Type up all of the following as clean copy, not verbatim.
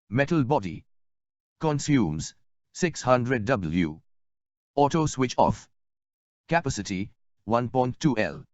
Metal body. Consumes 600 W. Auto switch off. Capacity 1.2 L.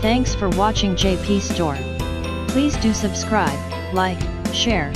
Thanks for watching JP Store. Please do subscribe, like, share,